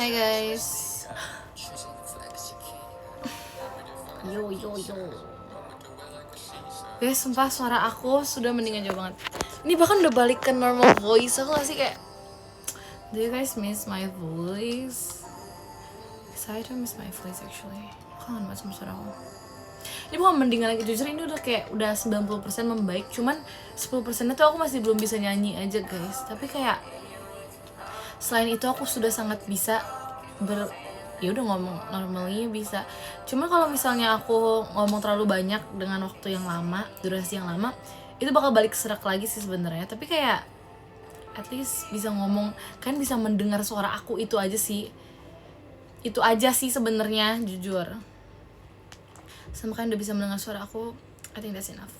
Hai guys. Yo. Guys, sumpah suara aku sudah mendingan jauh banget. Ini bahkan udah balik ke normal voice. Aku gak sih kayak, do you guys miss my voice? I don't miss my voice actually. Kangen banget sama suara aku. Ini bukan mendingan lagi, jujur ini udah kayak udah 90% membaik. Cuman 10% itu aku masih belum bisa nyanyi aja guys. Tapi kayak selain itu aku sudah sangat bisa ya udah ngomong normalnya bisa. Cuma kalau misalnya aku ngomong terlalu banyak dengan waktu yang lama, durasi yang lama, itu bakal balik serak lagi sih sebenarnya. Tapi kayak at least bisa ngomong, kan bisa mendengar suara aku, itu aja sih sebenarnya, jujur. Sama kan udah bisa mendengar suara aku, I think that's enough.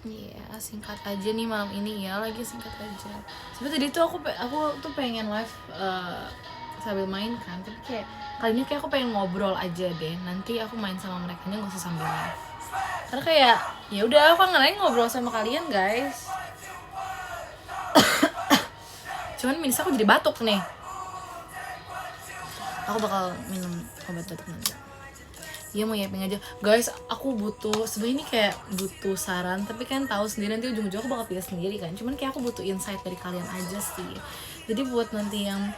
Iya, singkat aja nih malam ini ya, lagi singkat aja. Sebenernya tadi tuh aku tuh pengen live sambil main kan, tapi kayak kali ini kayak aku pengen ngobrol aja deh. Nanti aku main sama mereka nya nggak usah sambil live. Karena kayak ya udah aku kangen ngobrol sama kalian guys. Cuman minus aku jadi batuk nih. Aku bakal minum obat batuk nanti. Iya mau yaping aja guys, aku butuh sebenarnya ini kayak butuh saran, tapi kan tahu sendiri nanti ujung-ujung aku bakal pilih sendiri kan. Cuman kayak aku butuh insight dari kalian aja sih. Jadi buat nanti yang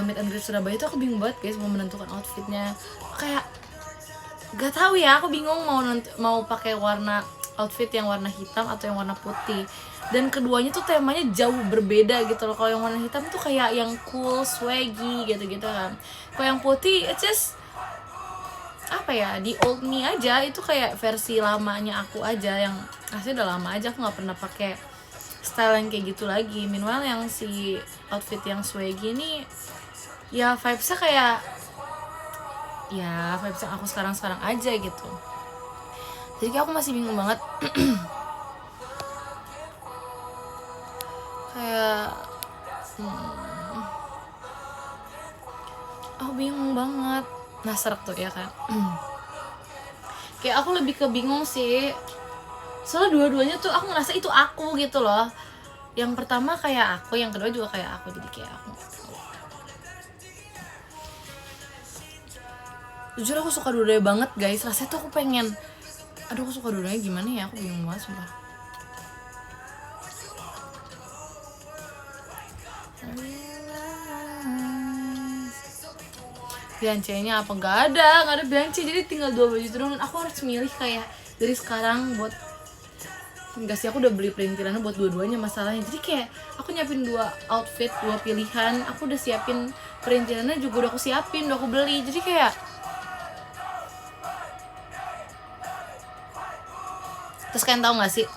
meet and greet Surabaya itu aku bingung banget guys mau menentukan outfitnya. Kayak gak tahu ya, aku bingung mau pakai warna outfit yang warna hitam atau yang warna putih. Dan keduanya tuh temanya jauh berbeda gitu loh. Kalau yang warna hitam tuh kayak yang cool, swaggy gitu-gitu kan. Kalau yang putih it's just apa ya, di old me aja, itu kayak versi lamanya aku aja yang asli udah lama aja aku nggak pernah pakai style yang kayak gitu lagi. Meanwhile yang si outfit yang swaggy ini ya vibesnya kayak ya vibes yang aku sekarang aja gitu. Jadi kayak aku masih bingung banget. Kayak aku bingung banget. Nah serak tuh ya kan. Kayak aku lebih ke bingung sih, soalnya dua-duanya tuh aku ngerasa itu aku gitu loh. Yang pertama kayak aku, yang kedua juga kayak aku, jadi kayak aku. Jujur aku suka dua-duanya banget guys. Rasanya tuh aku pengen, aduh aku suka dua-duanya gimana ya, aku bingung banget sumpah. Biancenya apa? Gak ada biance, jadi tinggal 2 baju turun. Aku harus milih kayak dari sekarang buat, enggak sih, aku udah beli perintilannya buat dua-duanya masalahnya. Jadi kayak aku nyiapin 2 outfit, 2 pilihan. Aku udah siapin perintilannya juga, udah aku siapin, udah aku beli. Jadi kayak terus kalian tahu nggak sih,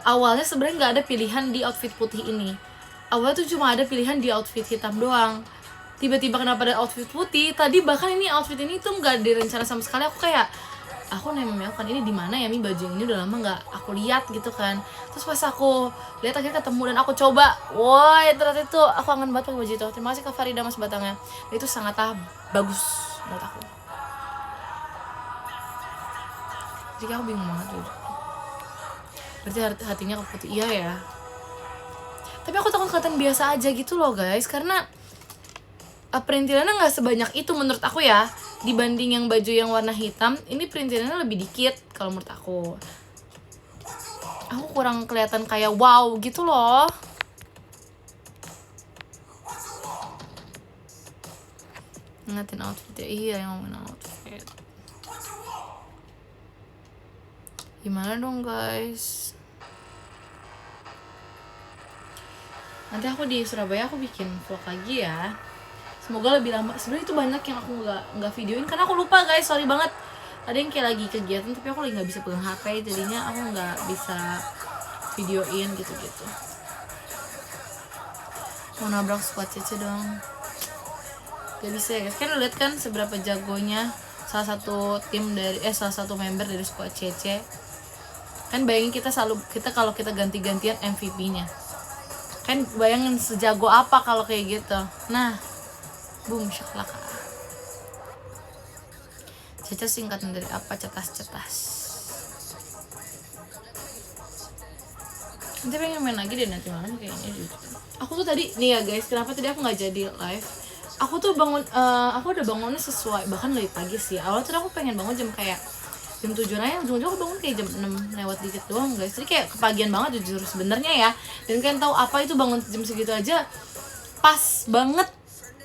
awalnya sebenarnya nggak ada pilihan di outfit putih ini. Awalnya tuh cuma ada pilihan di outfit hitam doang. Tiba-tiba kenapa ada outfit putih? Tadi bahkan ini outfit ini tuh nggak direncana sama sekali. Aku nanya kan ini di mana ya, Mi, baju yang ini udah lama nggak aku lihat gitu kan. Terus pas aku lihat akhirnya ketemu dan aku coba, woi ternyata itu aku kangen banget pakai baju itu. Terima kasih Kak Farida Mas Batangnya, itu sangatlah bagus menurut aku. Jadi aku bingung banget tuh. Berarti hatinya ke putih, iya ya. Tapi aku takut kelihatan biasa aja gitu loh guys, karena perintilannya nggak sebanyak itu menurut aku ya. Dibanding yang baju yang warna hitam, ini perintilannya lebih dikit kalau menurut aku. Aku kurang kelihatan kayak wow gitu loh. Ingatin outfit ya, iya yang ngomongin outfit. Gimana dong guys? Nanti aku di Surabaya aku bikin vlog lagi ya. Semoga lebih lama. Sebenarnya itu banyak yang aku nggak videoin karena aku lupa guys, sorry banget. Ada yang kayak lagi kegiatan tapi aku lagi nggak bisa pegang HP, jadinya aku nggak bisa videoin gitu. Mau nabrak squad Cece dong. Gak bisa ya guys. Kan lihat kan seberapa jagonya salah satu member dari squad Cece. Kan bayangin kita kalau kita ganti-gantian MVP-nya. Kan bayangin sejago apa kalau kayak gitu. Nah, boom shakalaka. Cece singkatan dari apa? Cetas. Nanti pengen main lagi deh nanti malam kayaknya gitu. Aku tuh tadi nih ya guys, kenapa tadi aku nggak jadi live? Aku tuh bangun, aku udah bangunnya sesuai, bahkan lebih pagi sih. Awalnya tuh aku pengen bangun jam kayak jam 7 aja, ujung-ujung aku bangun kayak jam 6 lewat dikit doang guys. Jadi kayak kepagian banget jujur sebenarnya ya. Dan kalian tahu apa itu bangun jam segitu aja pas banget,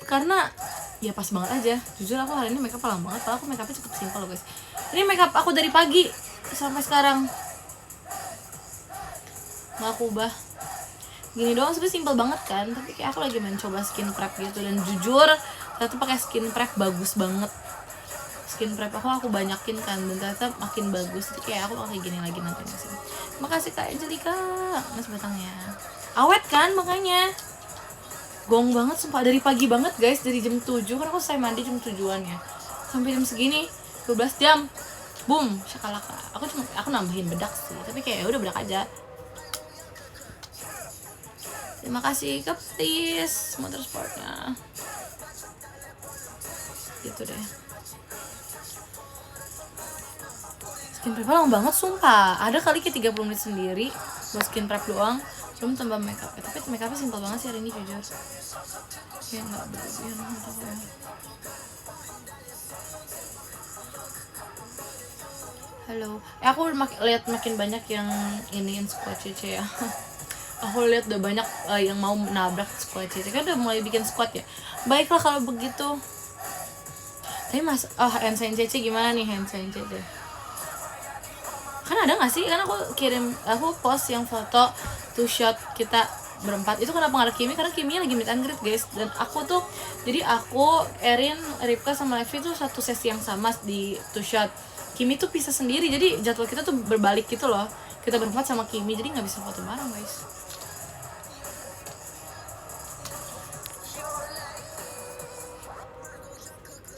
karena ya pas banget aja. Jujur aku hari ini makeup lama banget, padahal aku makeupnya cukup simpel loh guys. Ini makeup aku dari pagi sampai sekarang nggak aku ubah. Gini doang sebenernya simpel banget kan, tapi kayak aku lagi mencoba skin prep gitu, dan jujur ternyata pakai skin prep bagus banget. Skin prep aku banyakin kan, dan ternyata makin bagus. Jadi kayak aku pakai gini lagi nanti sih. Makasih Kak Angelika, mas batangnya awet kan, makanya gong banget sumpah. Dari pagi banget guys, dari jam 7 kan aku selesai mandi jam 7-an ya, sampai jam segini 12 jam, boom shakalaka. Aku nambahin bedak sih, tapi kayak udah bedak aja. Terima kasih ke Pris Motorsportnya. Gitu deh. Skin prep lama banget sumpah. Ada kali kayak 30 menit sendiri buat skin prep doang. Belum tambah makeup. Tapi makeupnya simpel banget sih hari ini jujur. Kayak nggak berlebihan gitu ya. Halo. Aku lihat makin banyak yang iniin squad CC ya. Aku lihat udah banyak yang mau nabrak squad CC, kan udah mulai bikin squad ya. Baiklah kalau begitu. Tapi mas, handsign CC gimana nih handsign CC? Kan ada nggak sih? Kan aku post yang foto two shot kita berempat. Itu kenapa nggak ada Kimi? Karena Kimi lagi meet and greet guys. Dan aku tuh, jadi aku, Erin, Ripka sama Levi tuh satu sesi yang sama di two shot. Kimi tuh pisah sendiri, jadi jadwal kita tuh berbalik gitu loh. Kita berempat sama Kimi, jadi nggak bisa foto bareng guys.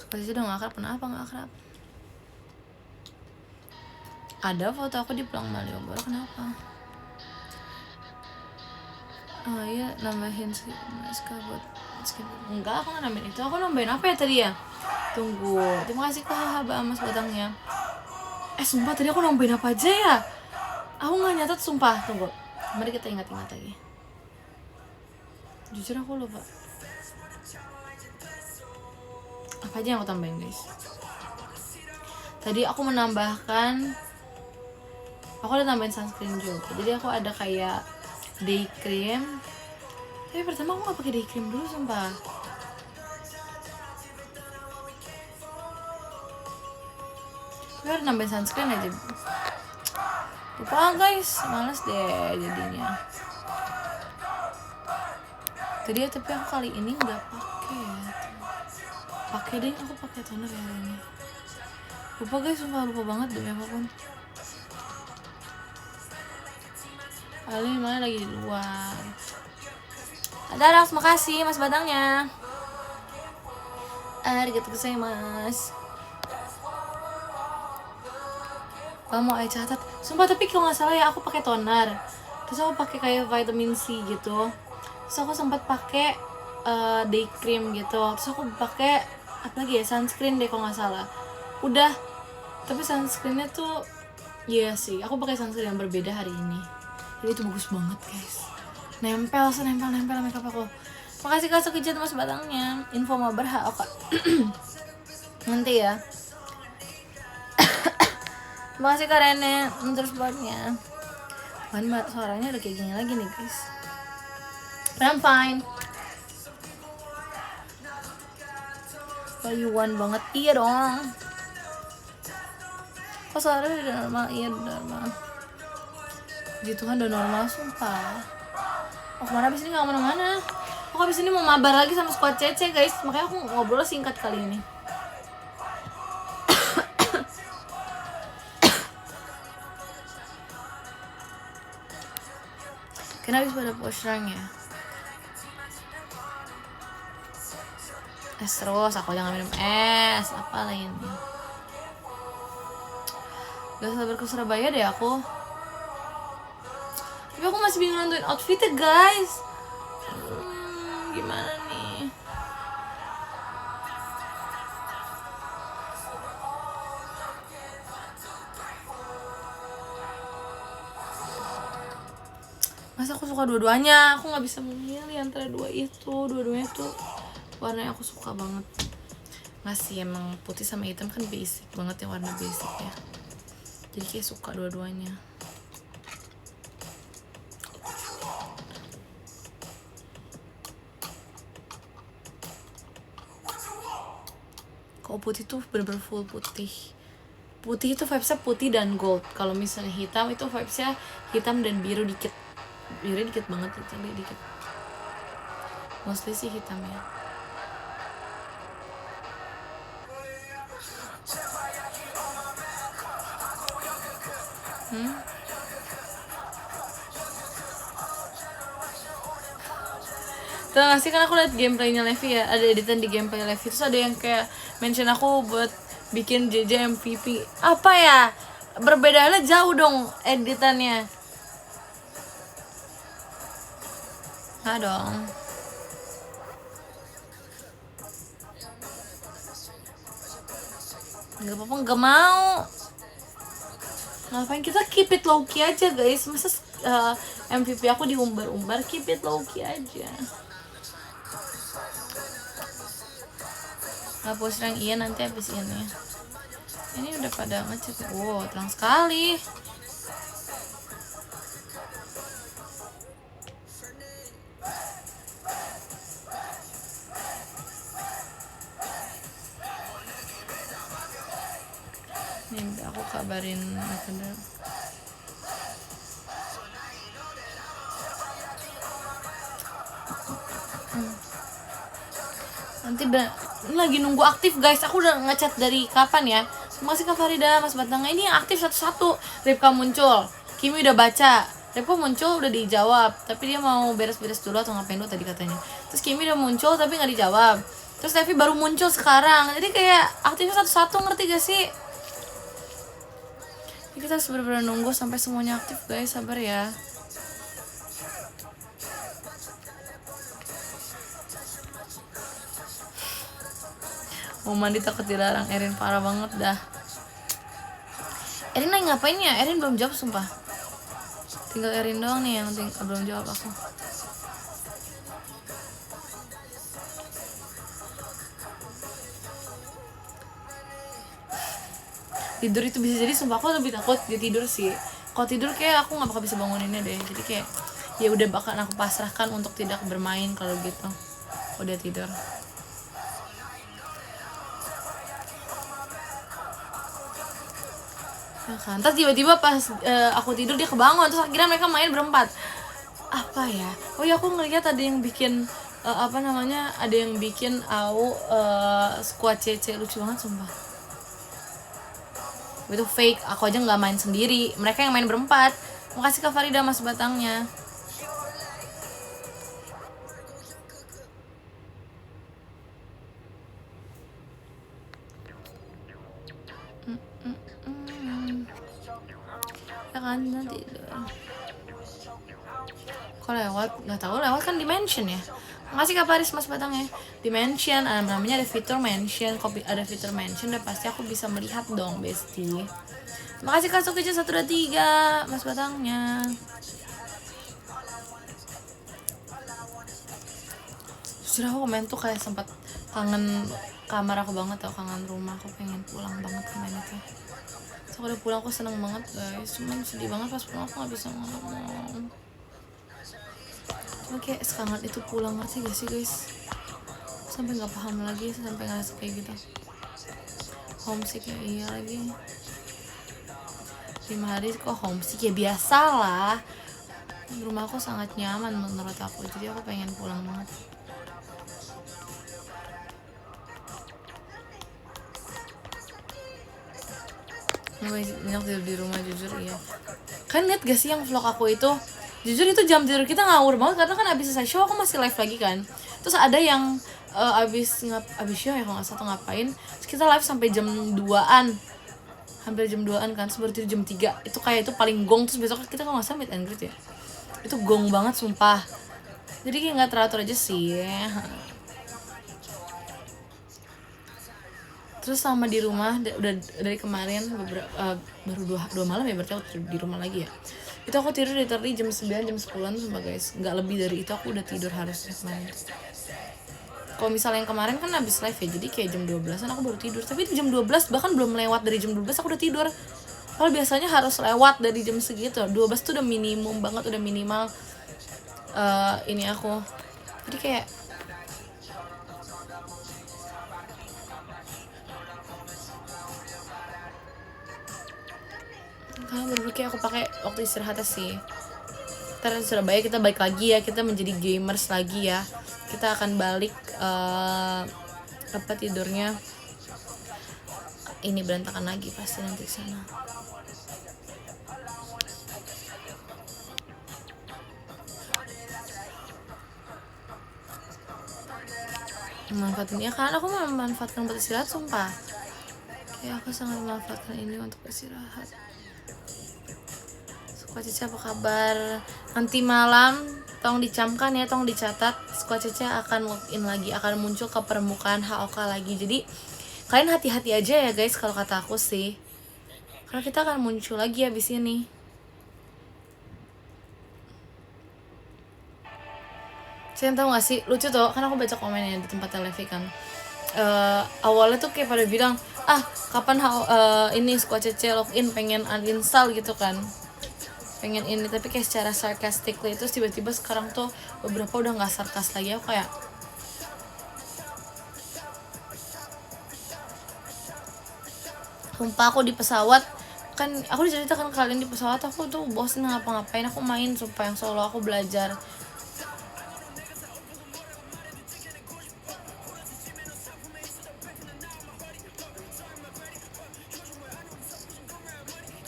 Pasti udah gak akrab, kenapa gak akrab? Ada foto aku di Pulang Malioboro, kenapa? Oh iya, nambahin masker buat skin. Enggak, aku gak nambahin itu. Aku nambahin apa ya tadi ya? Tunggu, terima kasih Kak Mas batangnya. Sumpah tadi aku nambahin apa aja ya? Aku gak nyatet sumpah, tunggu. Mari kita ingat-ingat lagi. Jujur aku lupa. Apa aja yang aku tambahin guys? Tadi aku menambahkan, aku ada tambahin sunscreen juga. Jadi aku ada kayak day cream. Tapi pertama aku gak pakai day cream dulu sumpah. Aku harus nambahin sunscreen aja. Lupa guys, males deh jadinya. Tadi ya, tapi aku kali ini nggak pakai deh, aku pakai toner ya hari ini. Lupa guys, sumpah lupa banget demi apapun. Ali mana lagi di luar. Ada Rax, makasih mas batangnya. Arigatou gozaimasu. Kamu ayo catat. Sumpah tapi kalau nggak salah ya aku pakai toner. Terus aku pakai kayak vitamin C gitu. Terus aku sempat pakai day cream gitu. Terus aku pakai apa lagi ya, sunscreen deh kalau nggak salah. Udah. Tapi sunscreennya tuh iya sih, aku pakai sunscreen yang berbeda hari ini. Jadi itu bagus banget guys. Nempel makeup aku. Makasih Kak Sukijat mas batangnya. Info mau berhak kak. Nanti ya. Makasih Kak Rene terus buatnya. Kan suaranya udah kayak gini lagi nih guys. I'm fine. Payuan banget, iya dong. Kok suaranya udah normal? Iya udah normal. Puji Tuhan udah normal sumpah. Kemana abis ini gak kemana-mana. Aku abis ini mau mabar lagi sama squad CC guys. Makanya aku ngobrol singkat kali ini. Kenapa habis pada push rank ya? Es terus, aku jangan minum es. Apa lainnya? Gak sabar ke Surabaya deh aku. Tapi aku masih bingung nentuin outfitnya guys. Gimana nih? Masa aku suka dua-duanya, aku nggak bisa memilih antara dua-duanya tuh warnanya aku suka banget. Nggak sih, emang putih sama hitam kan basic banget ya, warna basic ya, jadi kayak suka dua-duanya. Kalau putih tuh bener-bener full putih. Putih itu vibesnya putih dan gold. Kalau misalnya hitam itu vibesnya hitam dan biru dikit. Biru dikit banget, hitamnya dikit. Mostly sih hitam ya. Tuh gak sih, kan aku liat gameplaynya Levi ya, ada editan di gameplay Levi, terus ada yang kayak mention aku buat bikin JJ MVP. Apa ya? Berbedanya jauh dong editannya. Nggak dong. Nggak apa-apa, nggak mau. Ngapain, kita keep it low key aja guys. Masa MVP aku diumbar-umbar, keep it low key aja. Hapus yang iya nanti habis ini. Ini udah pada ngecek. Wow, terang sekali. Nih aku kabarin Messenger. Nanti lagi nunggu aktif guys. Aku udah ngechat dari kapan ya. Makasih Kak Farida, Mas Batangga. Ini yang aktif satu-satu. Ripka muncul, Kimi udah baca, Ripka muncul udah dijawab, tapi dia mau beres-beres dulu atau ngapain dulu tadi katanya. Terus Kimi udah muncul tapi nggak dijawab. Terus Levi baru muncul sekarang. Jadi kayak aktifnya satu-satu, ngerti gak sih? Jadi kita harus bener-bener nunggu sampai semuanya aktif guys. Sabar ya. Mau mandi takut dilarang. Erin parah banget dah. Erin lagi ngapain ya? Erin belum jawab sumpah. Tinggal Erin doang nih yang belum jawab aku. Tidur itu bisa jadi sumpah aku lebih takut dia tidur sih. Kalau tidur kayak aku nggak bakal bisa banguninnya deh. Jadi kayak ya udah bakal aku pasrahkan untuk tidak bermain kalau gitu. Udah tidur. Ya kan, terus tiba-tiba pas aku tidur dia kebangun, terus akhirnya mereka main berempat. Apa ya? Oh ya, aku ngeliat ada yang bikin apa namanya, ada yang bikin squad CC lucu banget sumpah. Itu fake, aku aja nggak main sendiri, mereka yang main berempat. Makasih Kak Farida, Mas Batangnya. Ya kan, nanti kok lewat, nggak tahu lewat kan dimension ya. Makasih Kak Paris, Mas Batangnya. Dimension, namanya ada fitur mention. Copy, ada fitur mention, udah pasti aku bisa melihat dong bestie. Makasih Kak Sukica 123, Mas Batangnya. Jujur aku kemarin tuh kayak sempat kangen kamar aku banget tau, kangen rumah. Aku pengen pulang banget kemarin itu. So udah pulang aku seneng banget guys. Cuman sedih banget pas pulang aku gak bisa ngomong. Kayak sekangat itu pulang, ngerti gak sih guys? Sampai nggak paham lagi, sampai ngerasa kayak gitu. Homesick ya, iya lagi. 5 hari kok homesick ya, biasa lah. Rumah aku sangat nyaman menurut aku, jadi aku pengen pulang banget. Banyak tidur di rumah, jujur iya. Kan liat gak sih yang vlog aku itu? Jujur itu jam tidur kita ngawur banget, karena kan abis selesai show aku masih live lagi kan. Terus ada yang abis show ya kalau nggak salah ngapain, terus kita live sampai jam 2an, hampir jam 2an kan, seperti itu jam 3. Itu kayak itu paling gong. Terus besok kita kalau nggak salah meet and greet ya, itu gong banget sumpah. Jadi kayak nggak teratur aja sih. Terus sama di rumah udah dari kemarin baru dua malam ya berarti aku di rumah lagi ya. Itu aku tidur dari tadi jam 9 jam 10-an sumpah guys. Nggak lebih dari itu aku udah tidur harusnya kemarin. Kalau misalnya yang kemarin kan habis live ya, jadi kayak jam 12-an aku baru tidur. Tapi jam 12 bahkan belum lewat dari jam 12 aku udah tidur. Kalau biasanya harus lewat dari jam segitu. 12 tuh udah minimum banget, udah minimal ini aku. Jadi kayak karena bener-bener kayak aku pakai waktu istirahatnya sih. Ntar Surabaya kita balik lagi ya, kita menjadi gamers lagi ya. Kita akan balik tidurnya ini berantakan lagi pasti nanti sana. Memanfaatkan ya kan, aku memanfaatkan buat istirahat sumpah. Kayak aku sangat memanfaatkan ini untuk istirahat. Squad Cica apa kabar? Nanti malam tolong dicamkan ya, tolong dicatat. Squad Cica akan login lagi, akan muncul ke permukaan HOK lagi. Jadi kalian hati-hati aja ya guys kalau kata aku sih. Karena kita akan muncul lagi abis ini. Saya tahu gak sih, lucu tuh, kan aku baca komennya di tempat Levi kan. Awalnya tuh kayak pada bilang, kapan ini Squad CC login, pengen uninstall gitu kan, pengen ini, tapi kayak secara sarcastically. Terus tiba-tiba sekarang tuh beberapa udah nggak sarkas lagi. Aku kayak sumpah aku di pesawat kan, aku diceritakan kalian di pesawat aku tuh bosen ngapa-ngapain, aku main sumpah yang solo, aku belajar.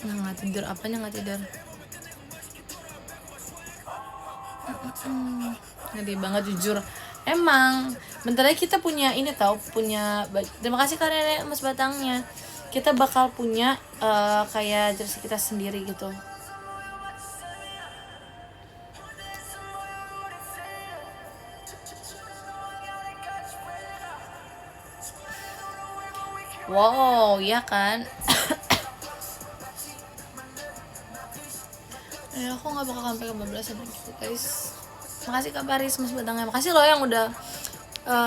Nggak tidur, apanya nggak tidur? Ngeri banget jujur. Emang bentar lagi kita punya ini terima kasih karena Mas Batangnya, kita bakal punya kayak jersey kita sendiri gitu. Wow, ya kan? Ya aku nggak bakal sampai ke 15 gitu guys. Makasih Kak Paris, Mas Batangnya, makasih loh yang udah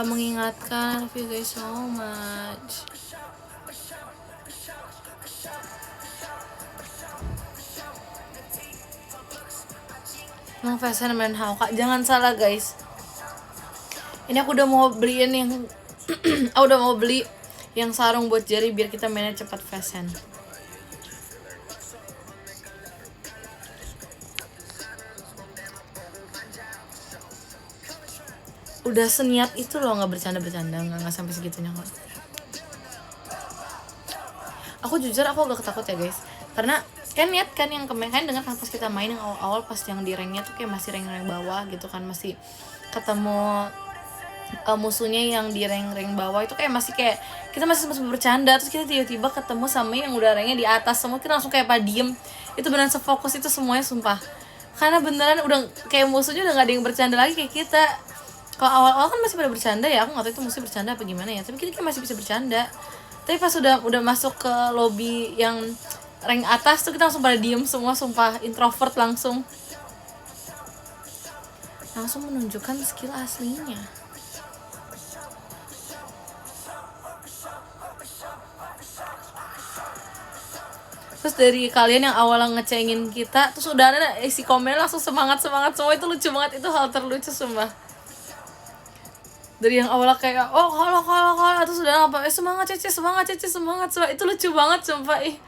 mengingatkan. Love you guys so much. Emang fashion main HOK, jangan salah guys. Ini aku udah mau beliin yang aku udah mau beli yang sarung buat Jerry biar kita mainnya cepat fashion. Udah seniat itu loh, nggak bercanda-bercanda, nggak sampai segitunya kok. Aku jujur aku agak takut ya guys, karena kan niat kan yang kemarin dengar kan pas kita main yang awal-awal pas yang di ranknya tuh kayak masih rank bawah gitu kan, masih ketemu musuhnya yang di rank bawah itu kayak masih kayak kita masih bercanda, terus kita tiba-tiba ketemu sama yang udah ranknya di atas semua, kita langsung kayak diem. Itu beneran sefokus itu semuanya sumpah, karena beneran udah kayak musuhnya udah gak ada yang bercanda lagi kayak kita. Kalau awal-awal kan masih pada bercanda ya, aku nggak tahu itu musuh bercanda apa gimana ya, tapi kita kayak masih bisa bercanda. Tapi pas udah masuk ke lobby yang rank atas tuh kita langsung pada diem semua sumpah, introvert langsung menunjukkan skill aslinya. Terus dari kalian yang awalnya ngecengin kita, terus udah ada isi komen langsung semangat semua, itu lucu banget, itu hal terlucu sumpah. Dari yang awalnya kayak kalau terus udah apa semangat Cece, itu lucu banget sumpah ih.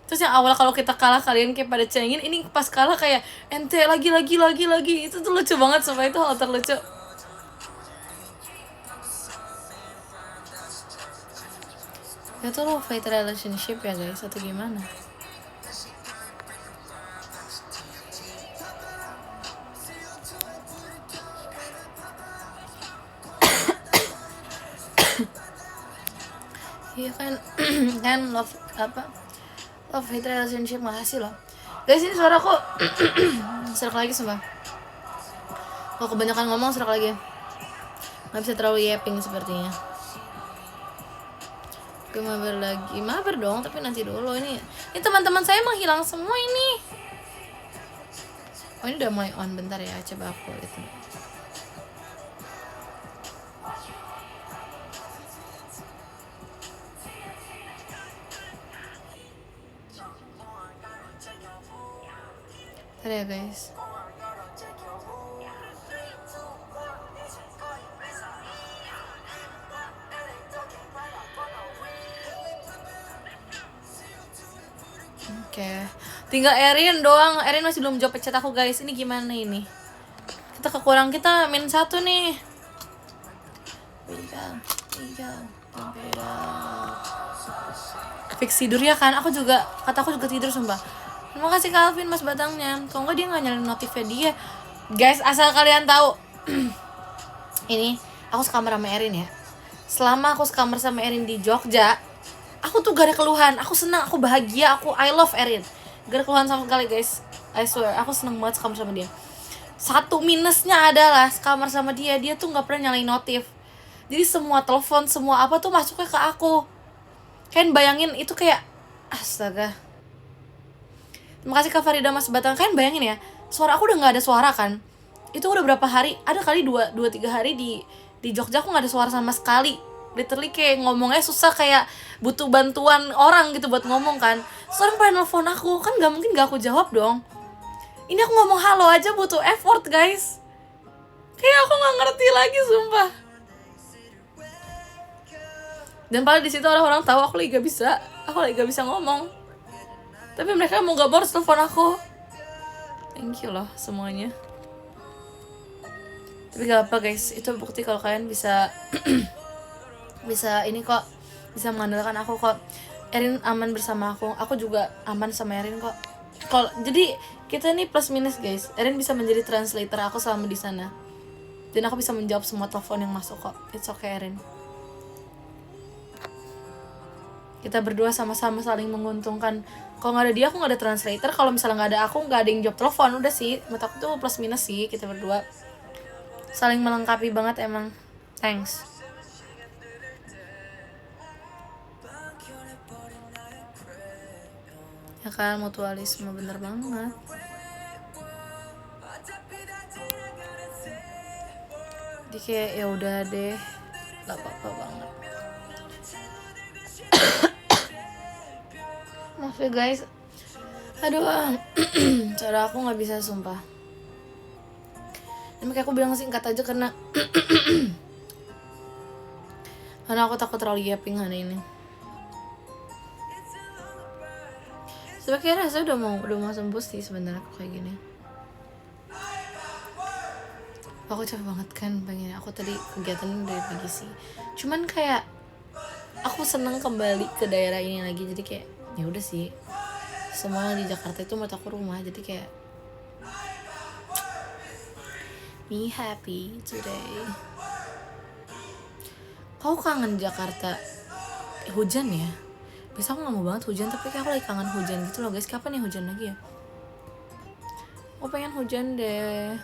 Terus yang awal kalau kita kalah kalian kayak pada cengin, ini pas kalah kayak ente lagi, itu tuh lucu banget sumpah, itu hal terlucu. Ya tuh lo fight relationship ya guys atau gimana? Iya kan kan love hate relationship, makasih loh guys. Ini suara aku serak lagi sumpah, kalau kebanyakan ngomong serak lagi, nggak bisa terlalu yapping sepertinya. Gue mabar lagi, mabar dong, tapi nanti dulu. Ini teman-teman saya menghilang semua ini. Oh ini udah mulai on, bentar ya, coba aku itu. Bentar ya guys. Oke, tinggal Erin doang. Erin masih belum jawab chat aku guys. Ini gimana ini? Kita kekurang, kita min 1 nih. Fix tidur ya kan? Aku juga, kata aku juga tidur sumpah. Terima kasih Calvin mas batangnya. Kalau nggak dia nggak nyalain notifnya dia. Guys, asal kalian tahu, ini aku sekamar sama Erin ya. Selama aku sekamar sama Erin di Jogja, aku tuh gak ada keluhan, aku senang, aku bahagia, I love Erin. Gak ada keluhan sama sekali guys, I swear, aku seneng banget sekamar sama dia. Satu minusnya adalah sekamar sama dia tuh gak pernah nyalain notif. Jadi semua telepon, semua apa tuh masuknya ke aku. Kalian bayangin itu kayak, astaga. Terima kasih Kak Farida Mas Batang. Kalian bayangin ya, suara aku udah gak ada suara kan. Itu udah berapa hari, ada kali 2-3 hari di Jogja aku gak ada suara sama sekali. Literally kayak ngomongnya susah, kayak butuh bantuan orang gitu buat ngomong kan. Seorang pengen nelfon aku, kan gak mungkin gak aku jawab dong. Ini aku ngomong halo aja butuh effort guys. Kayak aku gak ngerti lagi sumpah. Dan paling di situ orang-orang tahu aku lagi gak bisa ngomong. Tapi mereka mau gak harus telepon aku. Thank you loh semuanya. Tapi gak apa guys, itu bukti kalau kalian bisa bisa ini kok, bisa mengandalkan aku kok. Erin aman bersama aku juga aman sama Erin kok. Jadi kita nih plus minus guys. Erin bisa menjadi translator aku selama di sana. Dan aku bisa menjawab semua telepon yang masuk kok. It's okay Erin. Kita berdua sama-sama saling menguntungkan. Kalau nggak ada dia aku nggak ada translator. Kalau misalnya nggak ada aku nggak ada yang jawab telepon. Udah sih, menurut aku tuh plus minus sih kita berdua. Saling melengkapi banget emang. Thanks. Ya kan, mutualisme bener banget. Jadi kayak ya udah deh, gak apa-apa banget. Maaf ya guys. Aduh, cara aku nggak bisa sumpah. Dan makanya aku bilang singkat aja karena karena aku takut terlalu yapping hari ini. Sebenarnya rasanya udah mau sembuh sih sebenarnya aku kayak gini. Aku capek banget kan pengen. Aku tadi kegiatan dari pagi sih. Cuman kayak aku seneng kembali ke daerah ini lagi. Jadi kayak ya udah sih. Semua di Jakarta itu menurut aku rumah. Jadi kayak me happy today. Kau kangen Jakarta? Hujan ya? Biasa aku gak mau banget hujan, tapi kayak aku lagi kangen hujan gitu loh guys. Kapan ya hujan lagi ya? Aku pengen hujan deh.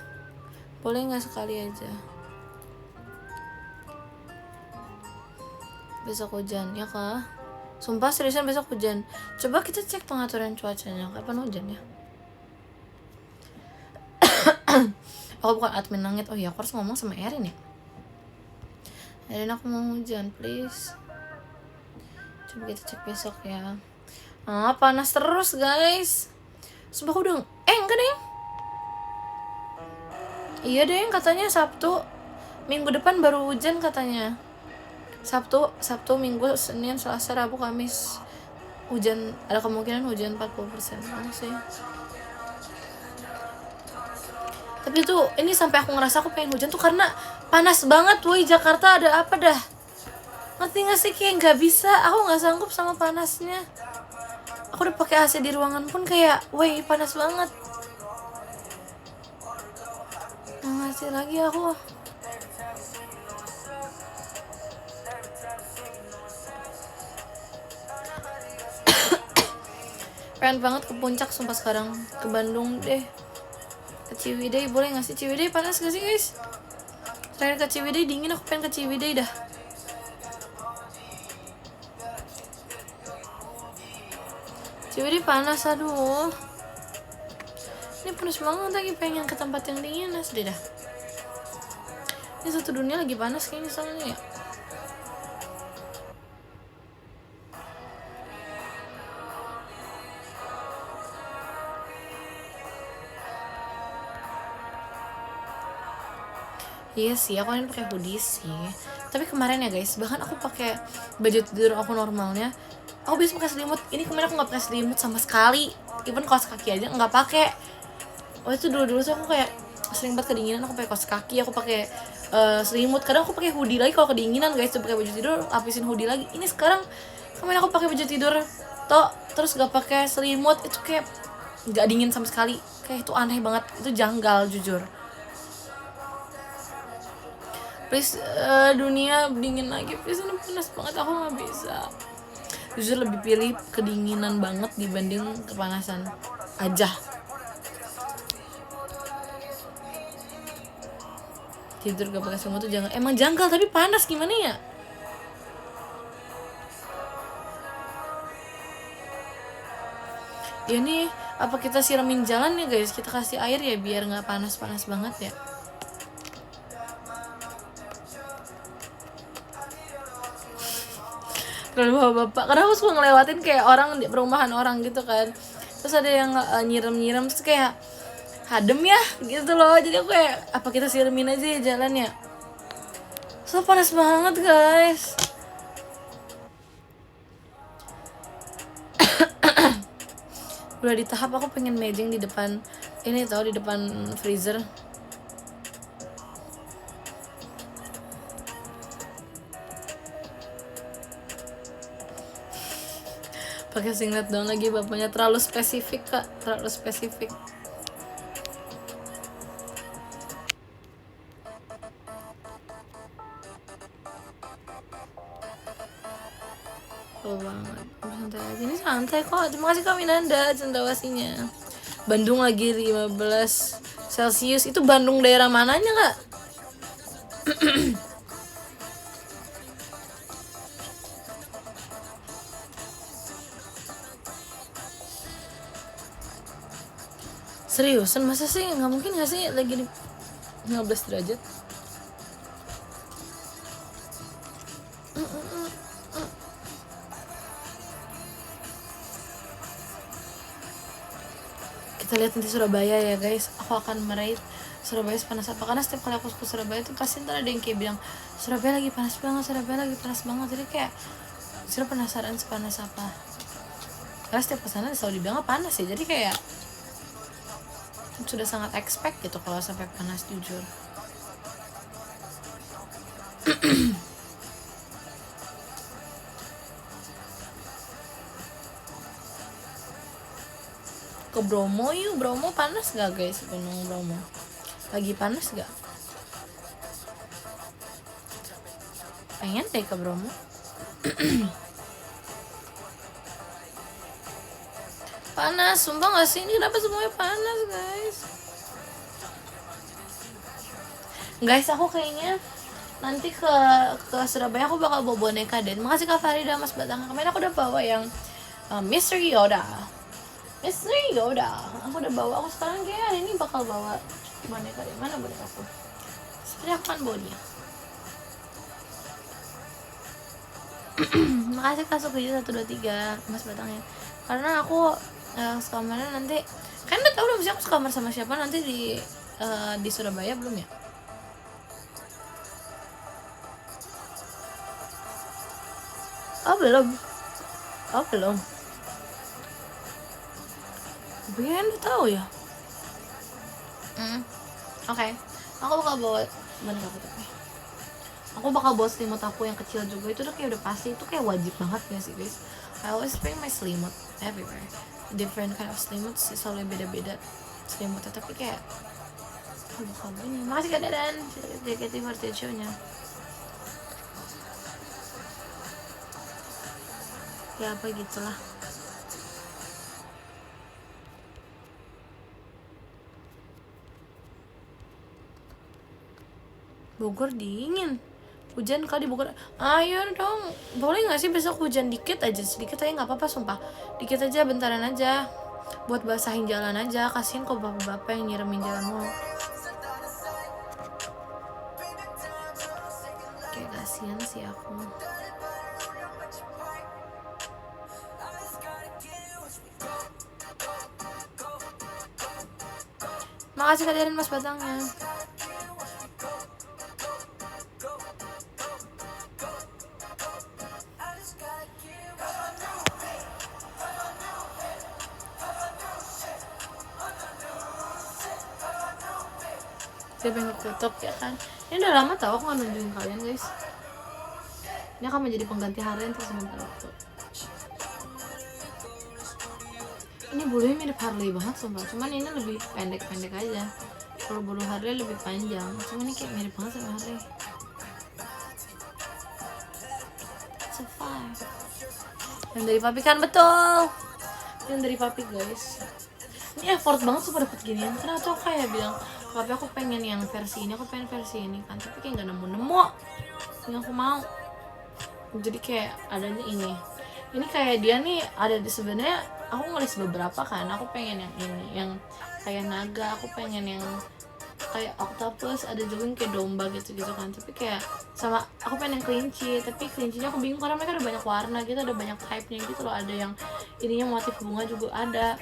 Boleh gak sekali aja? Besok hujan, ya kah? Sumpah seriusan besok hujan. Coba kita cek pengaturan cuacanya. Kapan hujan ya? Aku bukan admin langit. Oh iya, aku harus ngomong sama Erin ya. Erin, aku mau hujan please. Coba kita cek besok ya. Panas terus guys. Sumpah aku udah enggak deh. Iya deh, katanya Sabtu minggu depan baru hujan katanya. Sabtu, Minggu, Senin, Selasa, Rabu, Kamis hujan, ada kemungkinan hujan 40% sih. Tapi tuh ini sampai aku ngerasa aku pengen hujan tuh karena panas banget woi. Jakarta ada apa dah? Ngerti gak sih, kayak gak bisa. Aku gak sanggup sama panasnya. Aku udah pakai AC di ruangan pun kayak woi panas banget. Nggak ngasih lagi aku. Pengen banget ke puncak sumpah sekarang. Ke Bandung deh. Ke Ciwidey, boleh gak sih? Ciwidey panas gak sih guys? Terakhir ke Ciwidey dingin, aku pengen ke Ciwidey dah. Jadi panas, aduh. Ini panas banget, lagi pengen ke tempat yang dingin, asli dah. Ini satu dunia lagi panas kayaknya soalnya ya. Iya sih, aku ini pakai hoodie sih. Tapi kemarin ya guys, bahkan aku pakai baju tidur aku normalnya, aku bisa pakai selimut. Ini kemarin aku nggak pakai selimut sama sekali. Even kaos kaki aja nggak pakai. Oh itu dulu sih aku kayak sering banget kedinginan, aku pakai kaos kaki, aku pakai selimut. Kadang aku pakai hoodie lagi kalau kedinginan guys. Coba pakai baju tidur, lapisin hoodie lagi. Ini sekarang kemarin aku pakai baju tidur terus gak pakai selimut, itu kayak nggak dingin sama sekali. Kayak itu aneh banget, itu janggal jujur. Please dunia dingin lagi, please, ini panas banget, aku nggak bisa. Jujur lebih pilih kedinginan banget dibanding kepanasan aja. Tidur gak pakai selimut tuh jangan, emang janggal tapi panas gimana ya. Ya nih, apa kita siramin jalan ya guys, kita kasih air ya biar nggak panas-panas banget ya. Terlalu bapak, karena aku suka ngelewatin kayak orang di perumahan orang gitu kan, terus ada yang nyiram terus kayak hadem ya gitu loh. Jadi aku kayak, apa kita siramin aja ya jalan ya. So panas banget guys. Udah di tahap aku pengen mejeng di depan ini tau, di depan freezer. Pakai singlet doang lagi, bapaknya terlalu spesifik kak, terlalu spesifik. Oh banget, santai aja, ini santai kok. Terima kasih Kak Minanda cendawasinya. Bandung lagi 15 Celcius, itu Bandung daerah mananya kak? Seriusan masa sih, nggak mungkin nggak sih lagi 15 derajat. Kita lihat nanti Surabaya ya guys, aku akan merate Surabaya sepanas apa, karena setiap kali aku ke Surabaya tuh pasti ntar ada yang kayak bilang Surabaya lagi panas banget, Surabaya lagi panas banget. Jadi kayak sudah penasaran sepanas apa, karena setiap kesana selalu dibilang panas ya. Jadi kayak sudah sangat expect gitu kalau sampai panas jujur. Ke Bromo yuk, Bromo panas gak guys? Gunung Bromo lagi panas gak? Pengen deh ke Bromo. Panas, sumpah gak sih? Ini kenapa semuanya panas guys? Guys, aku kayaknya nanti ke Surabaya aku bakal bawa boneka deh. Makasih Kak Farida, Mas Batang. Kemarin aku udah bawa yang Mr. Yoda. Aku udah bawa. Aku sekarang kayak hari ini bakal bawa boneka deh. Mana boneka aku? Sebenernya aku kan bawa dia. Makasih Kak Sukuji 123, Mas Batang ya. Karena aku sekamarnya nanti, kan udah tau belum sih aku sekamar sama siapa nanti di Surabaya belum ya? Oh belum. Biar udah tahu ya. Oke. Aku bakal bawa boneka aku tapi. Aku bakal bawa selimut aku yang kecil juga, itu udah kayak udah pasti, itu kayak wajib banget gak sih guys? I always bring my selimut everywhere. Different kind of selimut sih, selalu beda-beda selimutnya, tapi kayak aku bakal ini. Makasih Kak Dadan, JKT48 show-nya. Ya apa gitulah. Bogor dingin. Hujan kali di Bogor. Ayo dong, boleh nggak sih besok hujan dikit aja, sedikit aja nggak apa-apa sumpah. Dikit aja, bentaran aja. Buat basahin jalan aja, kasihin kok bapak-bapak yang nyiremin jalan mulu. Kayak kasihan sih aku. Makasih kalian mas batangnya. Siapa yang kekutuk ya kan? Ini udah lama tau aku nggak nunjukin kalian guys. Ini akan menjadi pengganti Harley untuk sementara waktu. Ini bulunya mirip Harley banget sumpah, cuman ini lebih pendek-pendek aja. Kalau bulu Harley lebih panjang, cuman ini kayak mirip banget sama Harley. So far. Yang dari papi kan betul. Yang dari papi guys. Ini effort banget sih dapet ginian. Karena tuh kayak bilang, papi aku pengen yang versi ini, aku pengen versi ini kan, tapi kayak nggak nemu-nemu yang aku mau. Jadi kayak adanya ini kayak dia nih ada di, sebenarnya aku ngelis beberapa kan, aku pengen yang ini yang kayak naga, aku pengen yang kayak octopus, ada juga yang kayak domba gitu kan, tapi kayak sama aku pengen yang kelinci, tapi kelincinya aku bingung karena mereka ada banyak warna gitu, ada banyak type-nya gitu loh, ada yang ininya motif bunga juga ada.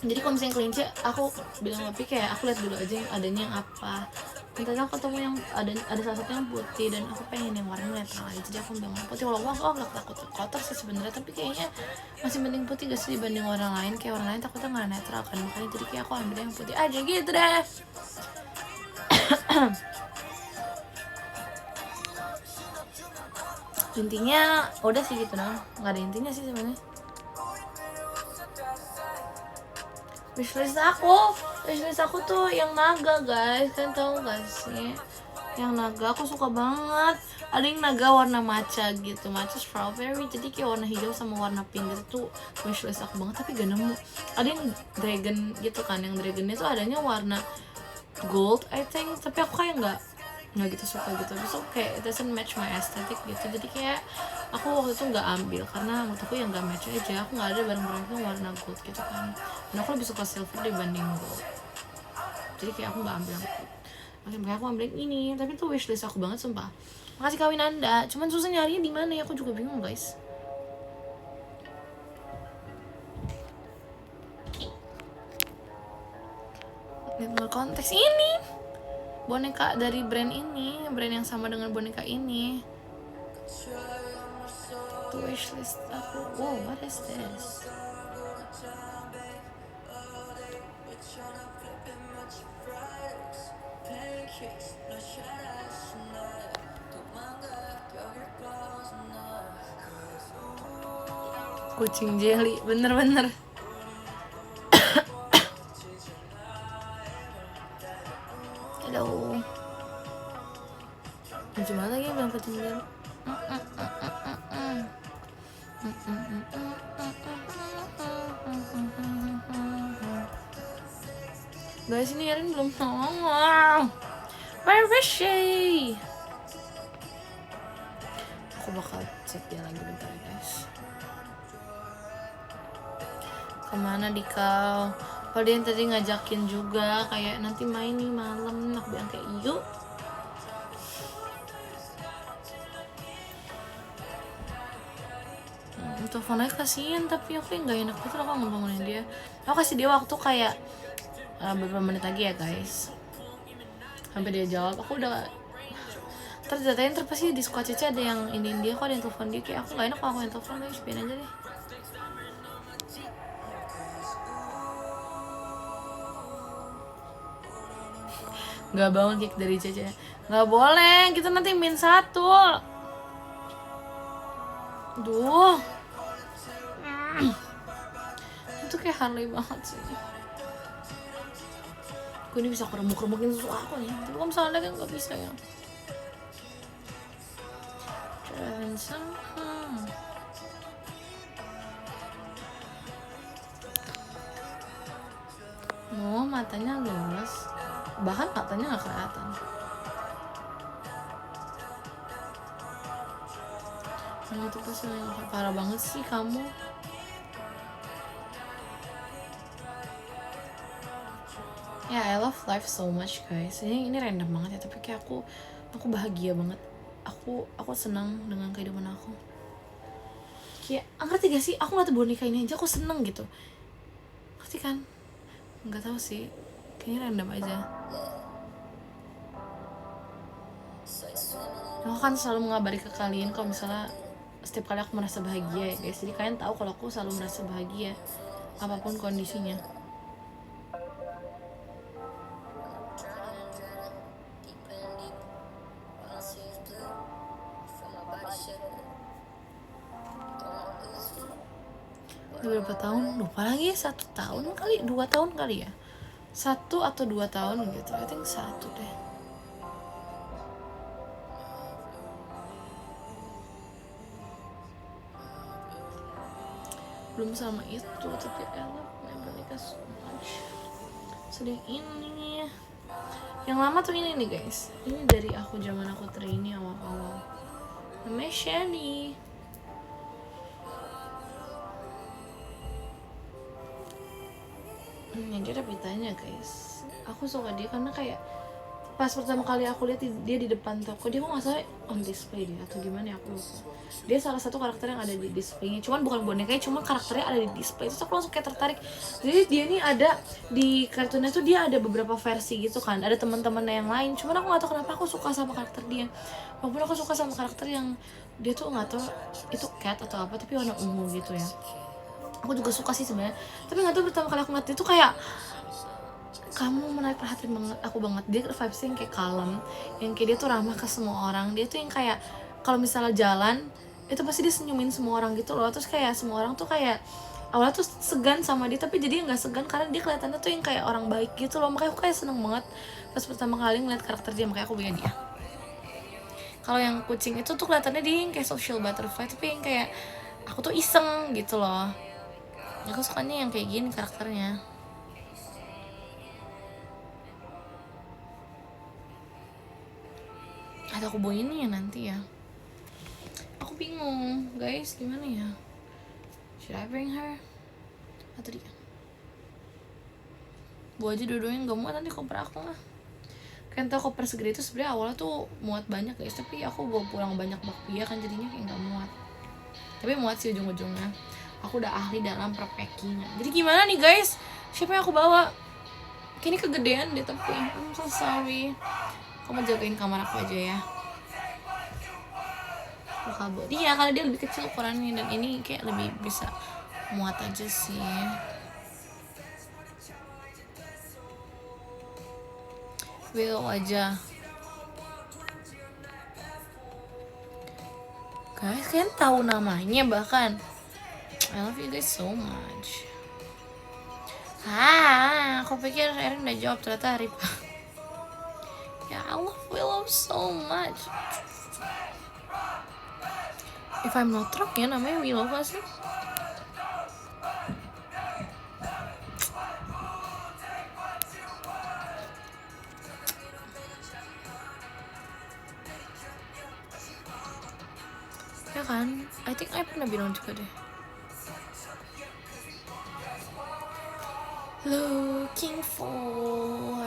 Jadi kalau misalnya kelinci aku bilang tapi kayak aku lihat dulu aja yang adanya yang apa. Ternyata aku ketemu yang ada salah satu yang putih dan aku pengen yang warna netral aja, jadi aku bilang putih. Kalau aku nggak takut kotor sih sebenarnya, tapi kayaknya masih mending putih gak sih dibanding warna lain, kayak warna lain takutnya nggak netral kan, makanya jadi kayak aku ambil yang putih aja gitu deh. Intinya udah sih gitu dong, nggak ada intinya sih sebenarnya. Wishlist aku tuh yang naga guys, kalian tahu gak sih? Yang naga aku suka banget. Ada yang naga warna matcha gitu, matcha strawberry, jadi kayak warna hijau sama warna pink gitu tuh wishlist aku banget, tapi gak nemu. Ada yang dragon gitu kan, yang dragonnya tuh adanya warna gold I think, tapi aku kayak nggak gitu suka gitu, besok kayak it doesn't match my aesthetic gitu, jadi kayak aku waktu itu nggak ambil karena menurut aku yang nggak match aja, aku nggak ada barang-barang yang warna gold gitu kan, dan aku lebih suka silver dibanding gold, jadi kayak aku nggak ambil yang gold. Makanya aku ambil yang ini, tapi itu wishlist aku banget sumpah. Makasih kawin anda, cuman susah nyarinya di mana ya, aku juga bingung guys. Lihat konteks ini boneka dari brand ini, brand yang sama dengan boneka ini. Itu wishlist aku. Wow, what is this? Kucing jelly, bener-bener. Halo. Cuma lagi bilang kucing jelly. Guys, ini Erin belum ngomong. Where is she? Aku bakal cek dia lagi bentar ya guys. Kemana di kau? Kalau dia tadi ngajakin juga kayak nanti main nih malam, aku bilang kayak yuk. Teleponnya kasihan, tapi aku yang gak enak gitu loh kalau ngebangunin dia. Aku kasih dia waktu kayak beberapa menit lagi ya guys, sampai dia jawab. Aku udah terjatain terpasti di Suka Cica ada yang ini dia, kok ada yang telepon dia, kayak aku gak enak kalau aku yang telepon guys, biarin aja deh. Gak bangun kick dari Cica, gak boleh, kita nanti min 1. Duh, itu kayak Harley banget sih. Gue ini bisa keremuk-remukin susu aku nih, tapi kalau misalnya kan gak bisa ya. Oh, matanya luas, bahkan matanya gak kelihatan. Kamu tuh pasti parah banget sih kamu. Ya, I love life so much guys. Ini random banget ya, tapi kayak aku bahagia banget. Aku senang dengan kehidupan aku. Kayak ngerti gak sih? Aku ngeliat boneka ini aja aku seneng gitu. Ngerti kan? Nggak tahu sih. Kayaknya random aja. Aku kan selalu mengabari ke kalian kalau misalnya setiap kali aku merasa bahagia ya guys. Jadi kalian tahu kalau aku selalu merasa bahagia apapun kondisinya. Berapa tahun? Lupa lagi ya, 1 tahun kali, 2 tahun kali ya. 1 atau 2 tahun gitu. I think 1 deh. Belum sama itu, tapi I love my boneka so much. Sedih ini. Yang lama tuh ini nih guys. Ini dari aku zaman aku trainee awal-awal. Namanya Shani. Dia ada pitanya guys. Aku suka dia karena kayak pas pertama kali aku lihat dia di depan toko, dia kok nggak salah on display dia atau gimana ya, aku lupa. Dia salah satu karakter yang ada di displaynya, cuman bukan bonekanya, cuma karakternya ada di display. Terus aku langsung kayak tertarik. Jadi dia nih ada di kartunnya tuh, dia ada beberapa versi gitu kan, ada teman-temannya yang lain. Cuman aku nggak tahu kenapa aku suka sama karakter dia. Walaupun aku suka sama karakter yang dia tuh nggak tahu itu cat atau apa, tapi warna ungu gitu ya. Aku juga suka sih sebenarnya, tapi nggak tahu pertama kali aku ngeliat itu kayak kamu menarik perhatian banget aku banget. Dia vibesnya yang kayak kalem, yang kayak dia tuh ramah ke semua orang. Dia tuh yang kayak kalau misalnya jalan itu pasti dia senyumin semua orang gitu loh. Terus kayak semua orang tuh kayak awalnya tuh segan sama dia, tapi jadi nggak segan karena dia kelihatannya tuh yang kayak orang baik gitu loh. Makanya aku kayak seneng banget pas pertama kali ngeliat karakter dia, makanya aku punya dia. Kalau yang kucing itu tuh kelihatannya dia yang kayak social butterfly, tapi yang kayak aku tuh iseng gitu loh. Aku sukanya yang kayak gini karakternya. Atau aku bawa ini ya nanti ya. Aku bingung guys, gimana ya? Should I bring her? Atau dia? Bawa aja dua-duanya, gak muat nanti koper aku lah. Kalian tau koper segede itu sebenarnya awalnya tuh muat banyak guys, tapi aku bawa pulang banyak bakpia kan jadinya kayak gak muat. Tapi muat sih ujung-ujungnya. Aku udah ahli dalam perpackingan. Jadi gimana nih guys? Siapa yang aku bawa? Kayaknya kegedean deh, tapi I'm so sorry. Kamu jagain kamar aku aja ya. Bakal buat dia karena dia lebih kecil ukurannya, dan ini kayak lebih bisa muat aja sih. Will aja. Guys, kalian tahu namanya bahkan. I love you guys so much. Aku pikir Erin udah jawab, ternyata Ripa. Ya, I love Willow so much. If I'm not wrong ya namanya Willow gak sih? Ya kan? I think I pernah bilang juga deh. Looking for.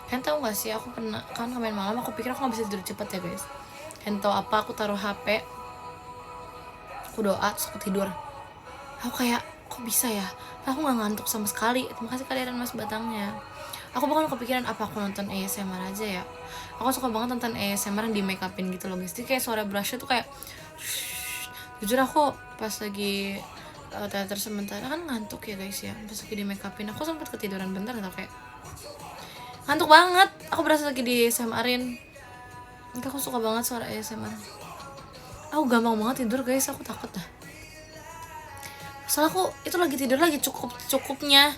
Kalian tau gak sih, aku pernah kan kemarin malam aku pikir aku gak bisa tidur cepet ya guys. Kalian tau apa, aku taruh HP, aku doa, terus aku tidur. Aku kayak, kok bisa ya? Aku gak ngantuk sama sekali. Terima kasih kalian mas batangnya. Aku bahkan kepikiran apa aku nonton ASMR aja ya. Aku suka banget nonton ASMR yang di make upin gitu loh guys. Jadi kayak suara brushnya tuh kayak jujur aku pas lagi teater sementara kan ngantuk ya guys ya. Pas lagi di make upin aku sempet ketiduran bentar atau kayak ngantuk banget. Aku berasa lagi di ASMR-in. Aku suka banget suara ASMR. Aku gampang banget tidur guys, aku takut dah. Soalnya aku itu lagi tidur lagi cukupnya.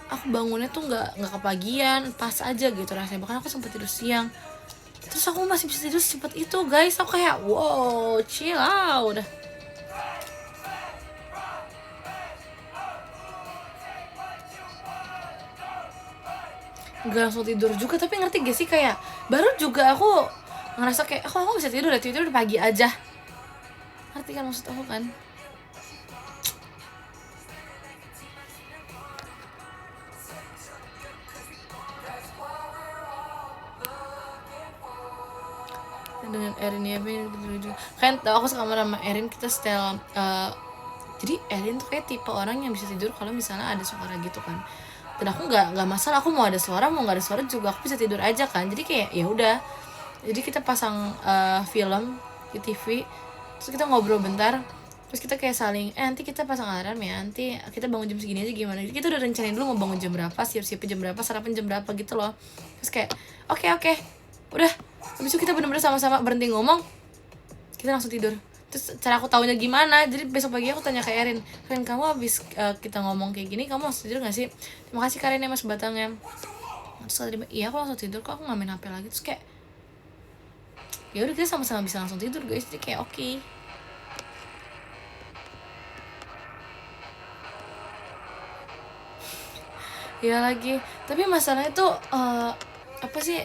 Aku bangunnya tuh nggak kepagian, pas aja gitu rasanya. Bahkan aku sempat tidur siang. Terus aku masih bisa tidur secepat itu guys. Aku kayak wow, chill out. Gak langsung tidur juga, tapi ngerti gak sih kayak baru juga aku ngerasa kayak aku bisa tidur udah pagi aja. Ngerti ngerti kan maksud aku kan? Dengan Erin ya kan aku sekamar sama Erin, kita setel jadi Erin tuh kayak tipe orang yang bisa tidur kalau misalnya ada suara gitu kan, dan aku nggak masalah, aku mau ada suara mau nggak ada suara juga aku bisa tidur aja kan. Jadi kayak ya udah, jadi kita pasang film di TV, terus kita ngobrol bentar, terus kita kayak saling nanti kita pasang alarm ya, nanti kita bangun jam segini aja gimana. Jadi kita udah rencanain dulu mau bangun jam berapa, siap-siap jam berapa, sarapan jam berapa gitu loh. Terus kayak oke udah, habis itu kita bener-bener sama-sama berhenti ngomong, kita langsung tidur. Terus cara aku taunya gimana, jadi besok pagi aku tanya ke Erin, kamu habis kita ngomong kayak gini kamu langsung tidur gak sih? Terima kasih Karin ya mas batangnya. Terus dia bilang, iya aku langsung tidur kok, aku gak main HP lagi. Terus kayak ya udah, kita sama-sama bisa langsung tidur guys. Jadi kayak oke. Ya lagi, tapi masalahnya tuh apa sih,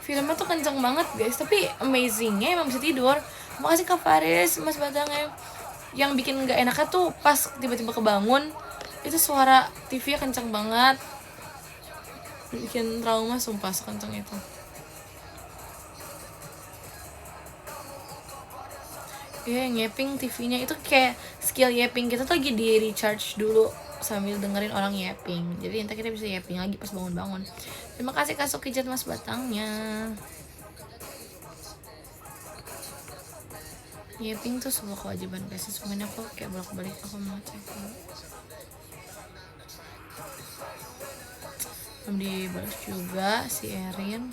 filmnya tuh kenceng banget guys, tapi amazingnya emang bisa tidur. Makasih Kak Faris, Mas Batangnya. Yang bikin nggak enaknya tuh pas tiba-tiba kebangun, itu suara TV-nya kenceng banget, bikin trauma sumpah sekenceng itu. Nyapping TV-nya itu kayak skill yapping kita tuh lagi di recharge dulu sambil dengerin orang yapping. Jadi nanti kita bisa yapping lagi pas bangun-bangun. Terima kasih Kak Sukijat Mas Batangnya. Yapping tuh sebuah kewajiban guys. Semuanya aku kayak bolak-balik aku mau cek dulu. Belum dibalas juga si Erin.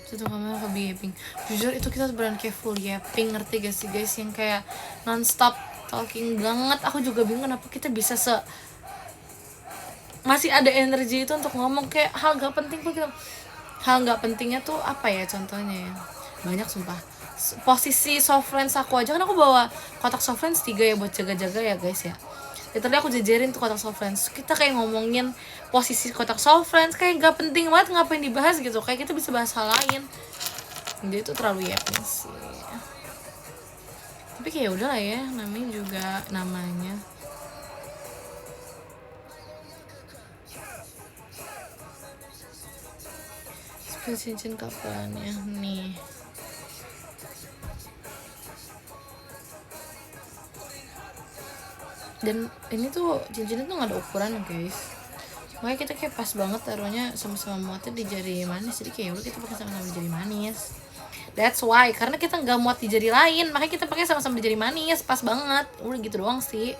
Satu kamera ke yapping. Jujur itu kita beneran kayak full yapping, ngerti gak sih guys, yang kayak non-stop talking banget. Aku juga bingung kenapa kita bisa masih ada energi itu untuk ngomong kayak hal gak penting pun kita. Hal gak pentingnya tuh apa ya contohnya ya, banyak sumpah. Posisi soft lens aku aja kan, aku bawa kotak soft lens 3 ya buat jaga-jaga ya guys ya. Tadi aku jajarin tuh kotak soft lens, kita kayak ngomongin posisi kotak soft lens kayak gak penting banget, ngapain dibahas gitu, kayak kita bisa bahas hal lain. Jadi itu terlalu yakin sih, tapi kayak udah lah ya, namanya juga namanya. Cincin kapan ya nih? Dan ini tuh cincinnya tuh nggak ada ukuran guys, makanya kita kayak pas banget taruhnya sama-sama muatnya di jari manis. Jadi kayak udah kita pakai sama-sama di jari manis. That's why, karena kita nggak muat di jari lain, makanya kita pakai sama-sama di jari manis, pas banget. Udah gitu doang sih.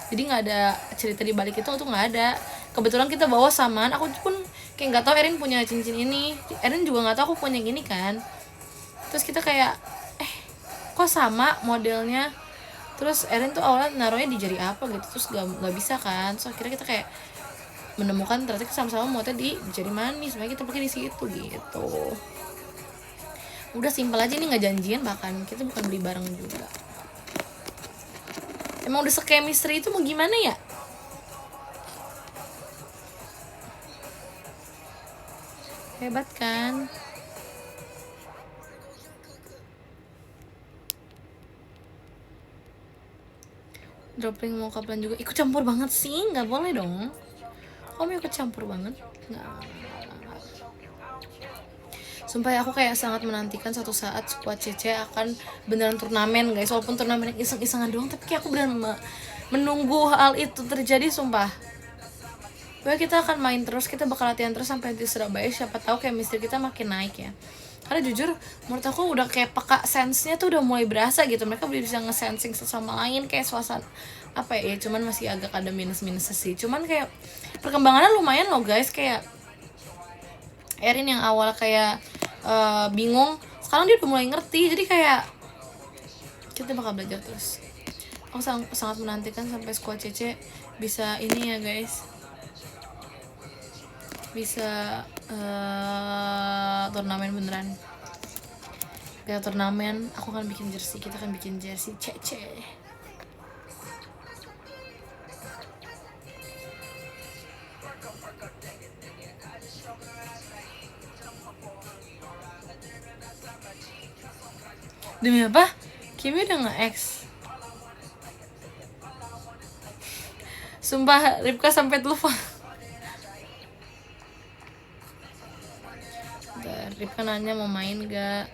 Jadi nggak ada cerita di balik itu tuh nggak ada. Kebetulan kita bawa samaan. Aku pun kayak nggak tahu Erin punya cincin ini. Erin juga nggak tahu aku punya yang ini kan. Terus kita kayak kok sama modelnya. Terus Erin tuh awalnya naruhnya di jari apa gitu, terus nggak bisa kan. So akhirnya kita kayak menemukan ternyata sama-sama muatnya di jari manis, makanya kita pakai di situ gitu. Udah simpel aja nih, nggak janjian, bahkan kita bukan beli barang juga. Emang udah se-chemistry itu mau gimana ya? Hebat kan? Dropling mau kapan juga? Ikut campur banget sih, nggak boleh dong. Kamu ikut campur banget? Nggak. Sumpah aku kayak sangat menantikan suatu saat squad CC akan beneran turnamen guys. Walaupun turnamen yang iseng-isengan doang, tapi kayak aku beneran menunggu hal itu terjadi sumpah. Bahwa kita akan main terus, kita bakal latihan terus sampai di Surabaya. Siapa tahu kayak misteri kita makin naik ya. Karena jujur menurut aku udah kayak peka sense-nya tuh udah mulai berasa gitu. Mereka bisa nge-sensing sesama lain, kayak suasana apa ya, cuman masih agak ada minus-minus sih. Cuman kayak perkembangannya lumayan loh guys. Kayak Erin yang awal kayak bingung, sekarang dia udah mulai ngerti. Jadi kayak kita bakal belajar terus. Aku sangat menantikan sampai squad CC bisa ini ya guys, bisa turnamen beneran. Kayak turnamen, aku akan bikin jersey, kita akan bikin jersey CC. Demi apa? Kimi udah nge-ex. Sumpah Ripka sampai lupa. Ripka nanya mau main gak.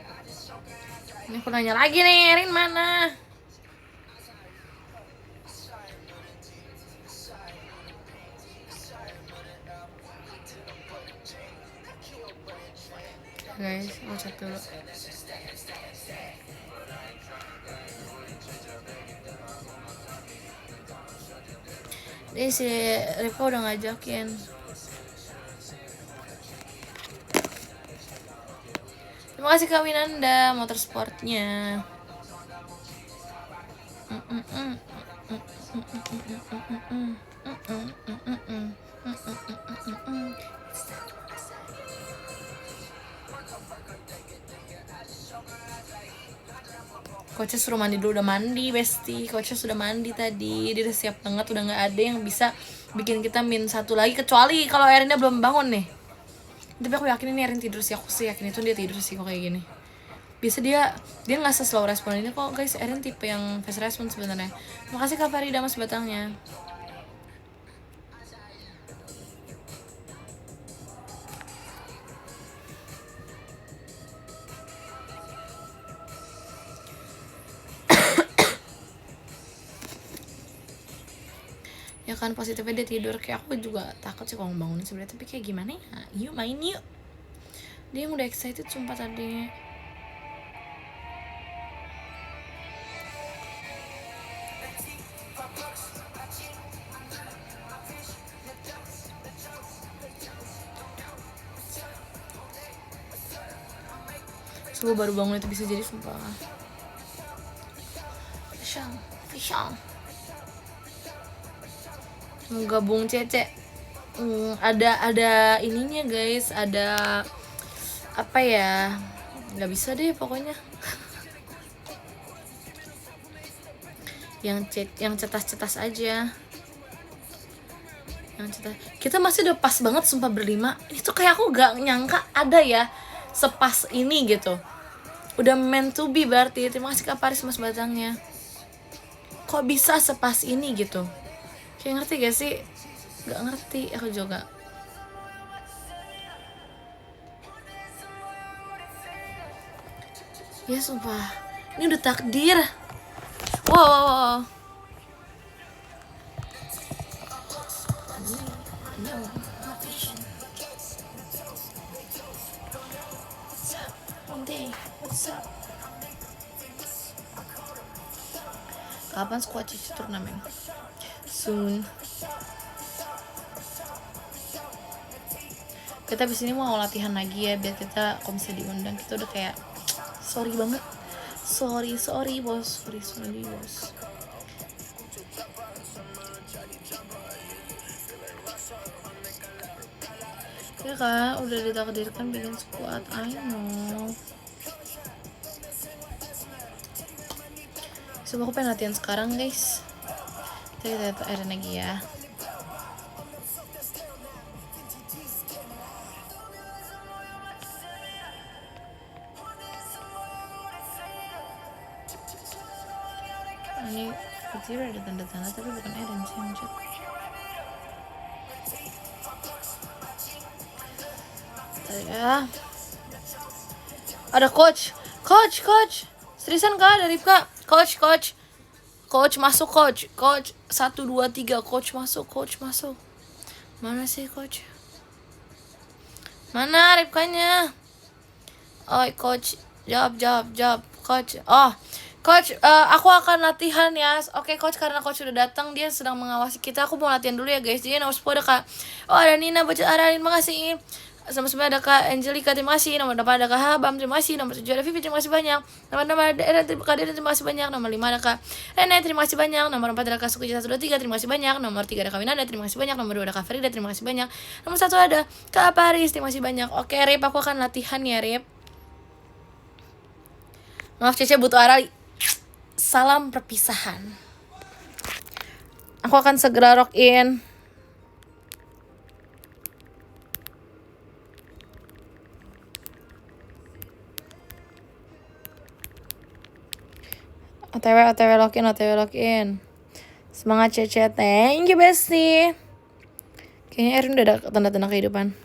Ini aku nanya lagi nih, Erin mana? Guys, mau chat dulu. Ini si Ripka udah ngajakin. Terima kasih Kak Winanda motorsportnya. Coachnya suruh mandi dulu, udah mandi Besti. Coachnya sudah mandi tadi, dia udah siap banget, udah nggak ada yang bisa bikin kita min satu lagi kecuali kalau Erinnya belum bangun nih. Tapi aku yakin ini Erin tidur sih, aku sih yakin itu dia tidur sih kok kayak gini. Biasa dia nggak slow respon ini kok guys. Erin tipe yang fast respon sebenarnya. Makasih Kak Farida mas batangnya. Ya kan positifnya dia tidur, kayak aku juga takut sih kalau bangunin sebenarnya, tapi kayak gimana ya, yuk main yuk. Dia yang udah excited sumpah tadi. Subuh baru bangun itu bisa jadi sumpah. Fishang gabung Cece. Ada ininya guys, ada apa ya, nggak bisa deh pokoknya. yang cetas-cetas aja, yang cetas. Kita masih udah pas banget sumpah berlima. Ini tuh kayak aku gak nyangka ada ya sepas ini gitu. Udah meant to be berarti. Terima kasih Kak Paris mas batangnya. Kok bisa sepas ini gitu, kayak ngerti gak sih? Gak ngerti aku juga. Ya sumpah, ini udah takdir. Wow. Kapan squad cici turnamen? Soon. Kita abis ini mau latihan lagi ya, biar kita kalau bisa diundang kita udah kayak sorry banget. Sorry bos. Ya kan, udah ditakdirkan bikin squad, I know. Coba aku pengen latihan sekarang guys. Kita Erin lagi ya. Ini kecil ada tanda-tanda tapi bukan Erin sih yang chat. Ya. Ada coach. Seriusan Kak dari Kak. Coach masuk coach. 1 2 3 coach masuk. Mana sih coach? Mana Ripkanya? Oi coach, jawab coach. Oh, coach, aku akan latihan ya. Oke coach, karena coach sudah datang, dia sedang mengawasi kita. Aku mau latihan dulu ya guys. Jadi nomor 10 ada Kak. Oh, ada Nina Bocet Ararin, makasih. Sama-sama ada Kak Angelika, terima kasih. Nomor 8 ada Kak Habam, terima kasih. Nomor 7 ada Vivi, terima kasih banyak. Nomor ada Eren, terima kasih banyak. Nomor 5 ada Kak Rene, terima kasih banyak. Nomor 4 ada Kak Sukuji 123, terima kasih banyak. Nomor 3 ada Kak Winanda, terima kasih banyak. Nomor 2 ada Kak Farida, terima kasih banyak. Nomor 1 ada Kak Paris, terima kasih banyak. Oke Rip, aku akan latihan ya Rip. Maaf Cece butuh arah. Salam perpisahan. Aku akan segera rock in. OTW login. Semangat Cece, thank you Besti. Kayaknya Erin udah ada tanda-tanda kehidupan.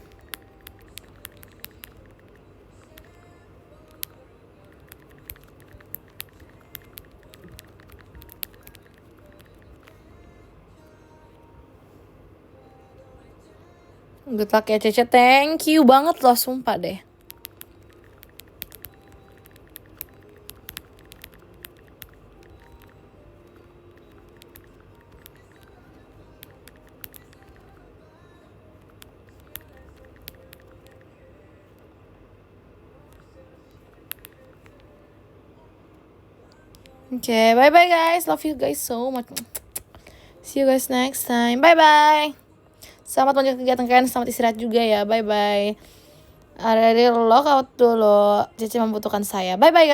Good luck ya Cece, thank you banget loh, sumpah deh. Oke, bye-bye guys. Love you guys so much. See you guys next time. Bye-bye. Selamat melanjutkan kegiatan kalian. Selamat istirahat juga ya. Bye-bye. Ada log out dulu. Cici membutuhkan saya. Bye-bye guys.